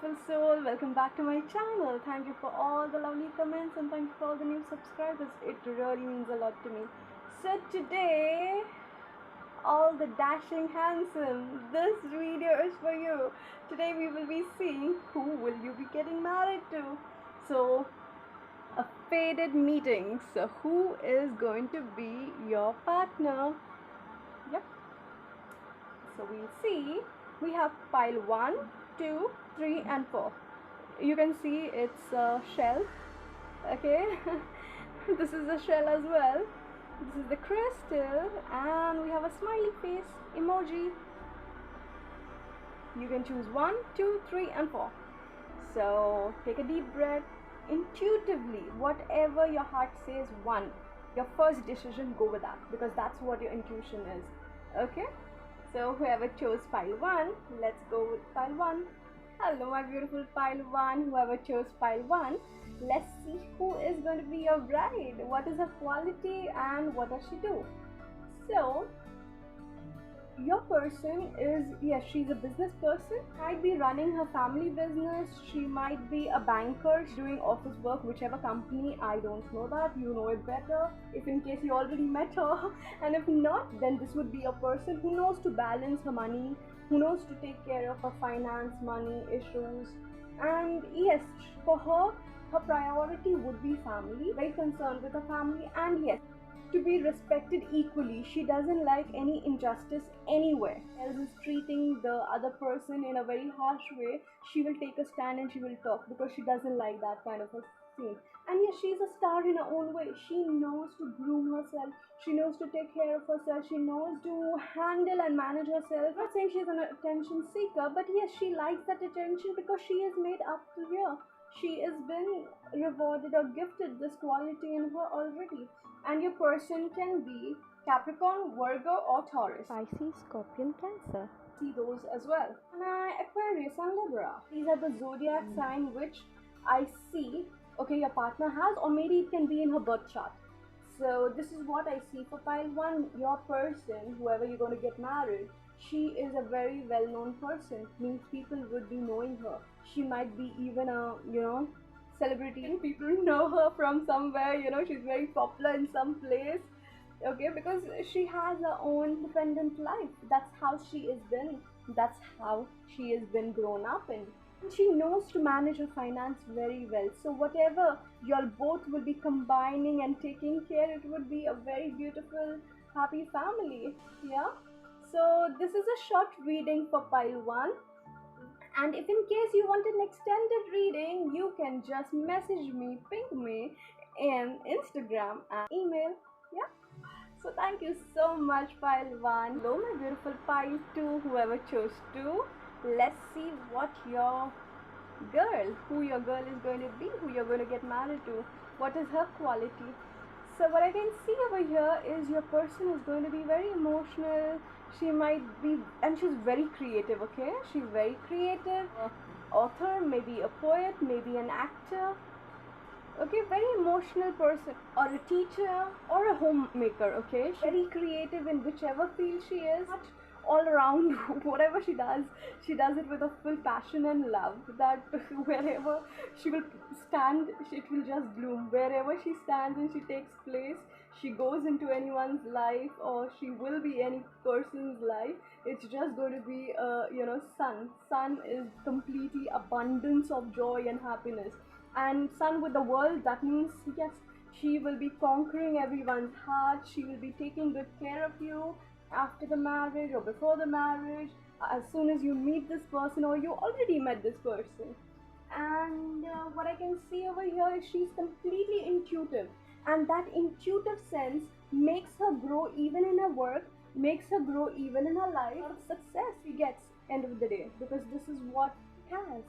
beautiful soul, welcome back to my channel. Thank you for all the lovely comments and thank you for all the new subscribers. It really means a lot to me. So today, all the dashing handsome, this video is for you. Today we will be seeing who will you be getting married to. So a faded meeting. So who is going to be your partner? Yep. So we'll see. We have pile 1, 2, 3 and 4. You can see it's a shell. Okay. This is a shell as well. This is the crystal and we have a smiley face emoji. You can choose 1, 2, 3 and 4. So take a deep breath. Intuitively, whatever your heart says 1, your first decision, go with that, because that's what your intuition is. Okay. So whoever chose pile 1, let's go with pile 1. Hello my beautiful pile 1, whoever chose pile 1, let's see who is going to be your bride. What is her quality and what does she do? So your person is, yes, she's a business person, might be running her family business, she might be a banker doing office work, whichever company, I don't know that, you know it better if in case you already met her. And if not, then this would be a person who knows to balance her money, who knows to take care of her finance, money issues. And yes, for her, her priority would be family, very concerned with her family, and yes, to be respected equally. She doesn't like any injustice anywhere. Else is treating the other person in a very harsh way, she will take a stand and she will talk, because she doesn't like that kind of a scene. And yes, she's a star in her own way. She knows to groom herself, she knows to take care of herself, she knows to handle and manage herself. I'm not saying she's an attention seeker, but yes, she likes that attention because she is made up to here. She has been rewarded or gifted this quality in her already. And your person can be Capricorn, Virgo or Taurus, Pisces, Scorpion, Cancer. See those as well. And Aquarius and Libra. These are the zodiac sign which I see, okay, your partner has, or maybe it can be in her birth chart. So this is what I see for pile 1. Your person, whoever you're going to get married, she is a very well-known person, means people would be knowing her. She might be even a, celebrity. People know her from somewhere, she's very popular in some place. Okay, because she has her own independent life. That's how she has been. That's how she has been grown up in. And she knows to manage her finance very well. So whatever y'all both will be combining and taking care, it would be a very beautiful, happy family. Yeah. So this is a short reading for pile 1. And if in case you want an extended reading, you can just message me, ping me in Instagram and email. Yeah. So thank you so much, pile 1. Hello my beautiful pile 2, whoever chose 2. Let's see what your girl, who your girl is going to be, who you're going to get married to. What is her quality? So what I can see over here is your person is going to be very emotional. She might be, and she's very creative, okay? She's very creative. Author, maybe a poet, maybe an actor. Okay, very emotional person, or a teacher, or a homemaker, okay? Very creative in whichever field she is. All around, whatever she does it with a full passion and love, that wherever she will stand, it will just bloom. Wherever she stands and she takes place, she goes into anyone's life, or she will be any person's life, it's just going to be sun is completely abundance of joy and happiness. And sun with the world, that means yes, she will be conquering everyone's heart, she will be taking good care of you after the marriage or before the marriage, as soon as you meet this person or you already met this person. And what I can see over here is she's completely intuitive, and that intuitive sense makes her grow even in her work, makes her grow even in her life. A lot of success she gets end of the day, because this is what she has.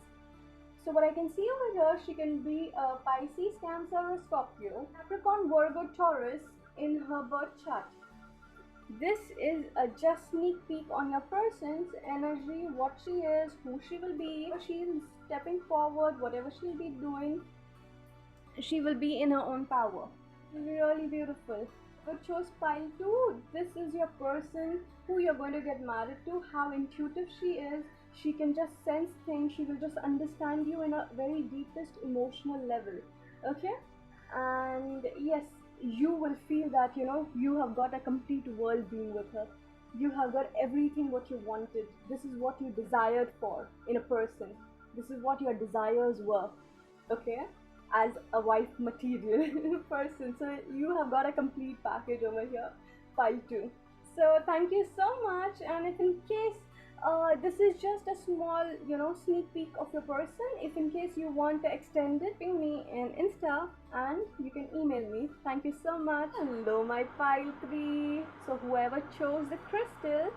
So what I can see over here, she can be a Pisces, Cancer or Scorpio, Capricorn, Virgo, Taurus in her birth chart. This is a just sneak peek on your person's energy, what she is, who she will be, she is stepping forward, whatever she'll be doing, she will be in her own power. Really beautiful. You chose pile 2. This is your person who you're going to get married to, how intuitive she is, She can just sense things, she will just understand you in a very deepest emotional level. Okay, and yes, you will feel that you have got a complete world being with her. You have got everything what you wanted. This is what you desired for in a person. This is what your desires were. Okay, as a wife material person. So you have got a complete package over here, pile 2. So thank you so much. And if in case this is just a small, sneak peek of your person, if in case you want to extend it, ping me in Insta and you can email me. Thank you so much. Hello, my pile 3. So whoever chose the crystal,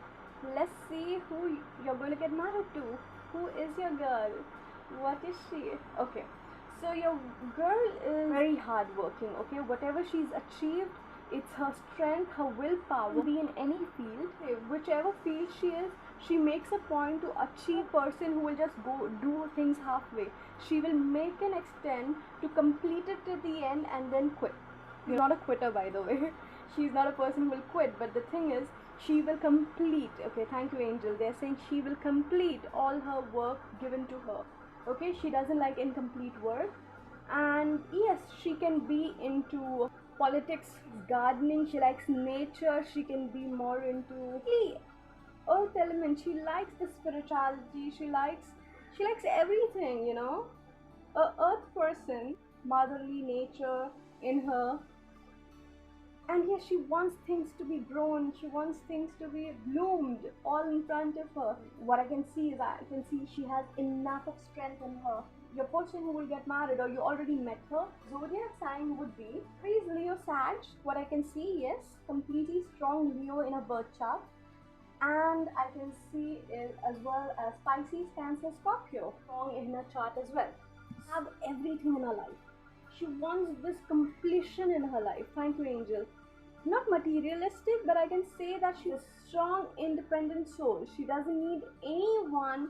let's see who you're going to get married to. Who is your girl? What is she? Okay, so your girl is very hardworking. Okay, whatever she's achieved, it's her strength, her willpower. Be in any field, whichever field she is, she makes a point to achieve. Person who will just go do things halfway, she will make an extent to complete it to the end and then quit. She's not a quitter, by the way. She's not a person who will quit, but the thing is, she will complete. Okay, thank you, angel. They're saying she will complete all her work given to her. Okay, she doesn't like incomplete work. And yes, she can be into politics, gardening, she likes nature, she can be more into the earth element, she likes the spirituality, she likes everything, a earth person, motherly nature in her. And yes, she wants things to be grown, she wants things to be bloomed all in front of her. What I can see is, I can see she has enough of strength in her. Your person who will get married, or you already met her, zodiac sign would be Aries, Leo, Sag. What I can see, yes, completely strong Leo in a birth chart. And I can see it as well as Pisces, Cancer, Scorpio strong in her chart as well. Have everything in her life. She wants this completion in her life. Thank you, angel. Not materialistic, but I can say that she's a strong, independent soul. She doesn't need anyone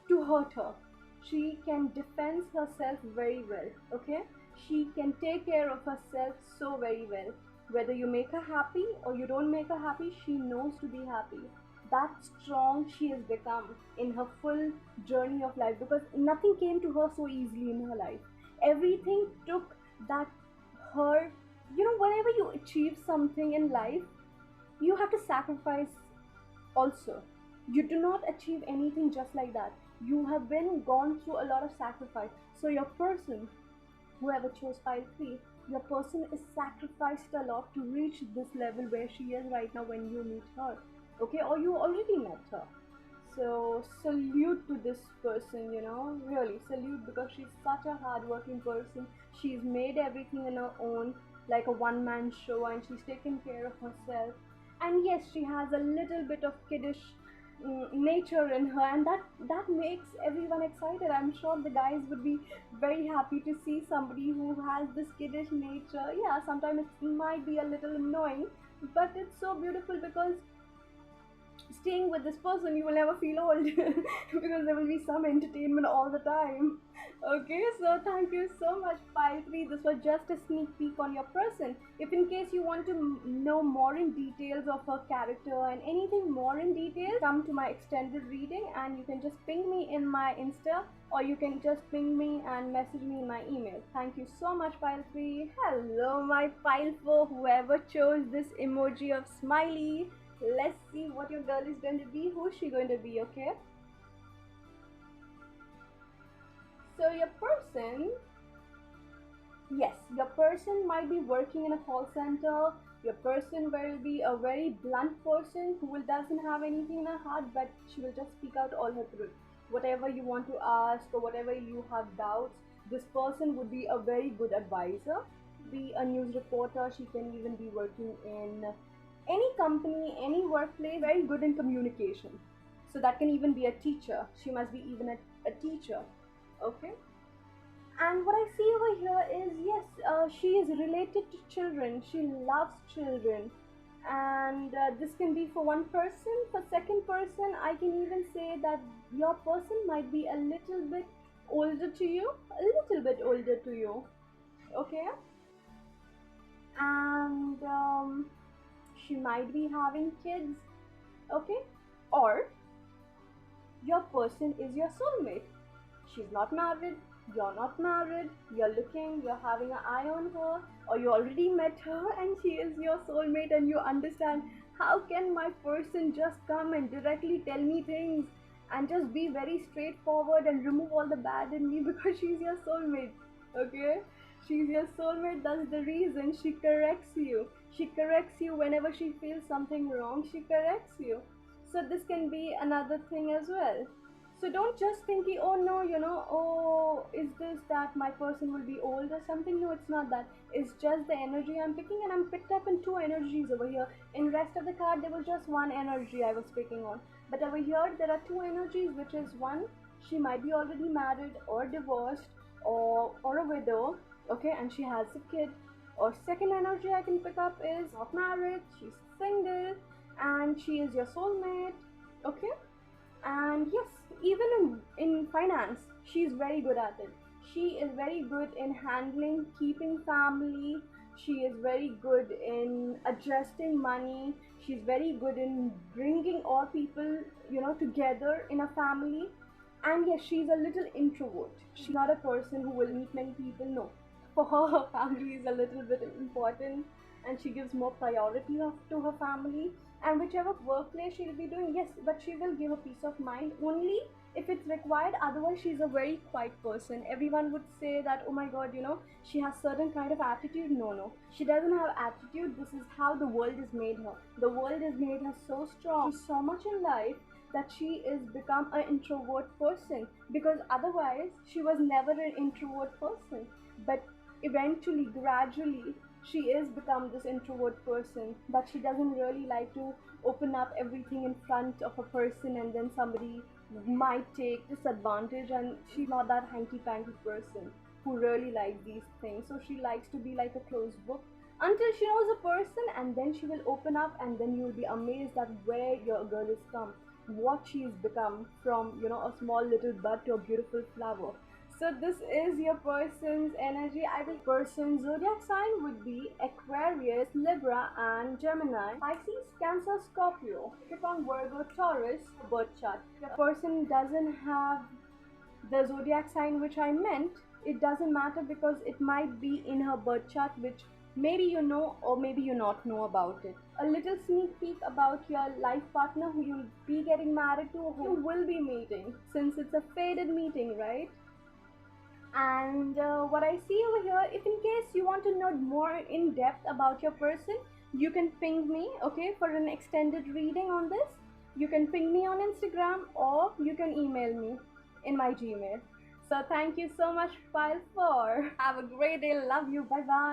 to hurt her. She can defend herself very well. Okay, she can take care of herself so very well. Whether you make her happy or you don't make her happy, she knows to be happy. That strong she has become in her full journey of life, because nothing came to her so easily in her life. Everything took that her, whenever you achieve something in life, you have to sacrifice also. You do not achieve anything just like that. You have been gone through a lot of sacrifice. So your person, whoever chose pile 3, your person is sacrificed a lot to reach this level where she is right now when you meet her. Okay, or you already met her. So salute to this person, really salute, because she's such a hardworking person. She's made everything on her own, like a one-man show, and she's taken care of herself. And yes, she has a little bit of kiddish nature in her, and that makes everyone excited. I'm sure the guys would be very happy to see somebody who has this kiddish nature. Yeah, sometimes it might be a little annoying, but it's so beautiful, because staying with this person you will never feel old because there will be some entertainment all the time. Okay, so thank you so much, pile 3. This was just a sneak peek on your person. If in case you want to know more in details of her character and anything more in detail, come to my extended reading, and you can just ping me in my Insta, or you can just ping me and message me in my email. Thank you so much, pile 3. Hello, my pile 4. Whoever chose this emoji of smiley, let's see what your girl is going to be. Who's she going to be? Okay, so your person, yes, your person might be working in a call center. Your person will be a very blunt person who doesn't have anything in her heart, but she will just speak out all her truth. Whatever you want to ask or whatever you have doubts, this person would be a very good advisor. Be a news reporter. She can even be working in any company, any workplace. Very good in communication. So that can even be a teacher. She must be even a teacher. Okay, and what I see over here is, yes, she is related to children. She loves children. And this can be for one person. For second person, I can even say that your person might be a little bit older to you. A little bit older to you. Okay, and she might be having kids. Okay, or your person is your soulmate. She's not married, you're not married, you're looking, you're having an eye on her, or you already met her and she is your soulmate, and you understand how can my person just come and directly tell me things and just be very straightforward and remove all the bad in me because she's your soulmate. Okay, she's your soulmate. That's the reason she corrects you. She corrects you whenever she feels something wrong. She corrects you. So this can be another thing as well. So don't just think, oh no, oh, is this that my person will be old or something? No, it's not that. It's just the energy I'm picking, and I'm picked up in two energies over here. In rest of the card, there was just one energy I was picking on. But over here, there are two energies, which is one, she might be already married or divorced, or a widow, okay, and she has a kid. Or second energy I can pick up is not married, she's single, and she is your soulmate, okay. And yes, even in finance, she's very good at it. She is very good in handling keeping family. She is very good in adjusting money. She's very good in bringing all people, together in a family. And yes, she's a little introvert. She's not a person who will meet many people. No, for her, her family is a little bit important, and she gives more priority to her family. And whichever workplace she'll be doing, yes, but she will give a peace of mind only if it's required. Otherwise, she's a very quiet person. Everyone would say that, oh my god, she has certain kind of attitude. No, no, she doesn't have attitude. This is how the world has made her. The world has made her so strong, so much in life, that she is become an introvert person, because otherwise she was never an introvert person. But eventually, gradually, she is become this introvert person, but she doesn't really like to open up everything in front of a person, and then somebody might take disadvantage. And she's not that hanky-panky person who really likes these things. So she likes to be like a closed book until she knows a person, and then she will open up, and then you will be amazed at where your girl has come, what she's become from, a small little bud to a beautiful flower. So this is your person's energy. I will person's zodiac sign would be Aquarius, Libra, and Gemini. Pisces, Cancer, Scorpio, Capricorn, Virgo, Taurus, birth chart. Your person doesn't have the zodiac sign which I meant. It doesn't matter, because it might be in her birth chart, which maybe you know or maybe you not know about it. A little sneak peek about your life partner who you'll be getting married to, who you will be meeting, since it's a faded meeting, right? And what I see over here, if in case you want to know more in depth about your person, you can ping me, okay, for an extended reading on this. You can ping me on Instagram, or you can email me in my Gmail. So thank you so much, File 4. Have a great day. Love you. Bye bye.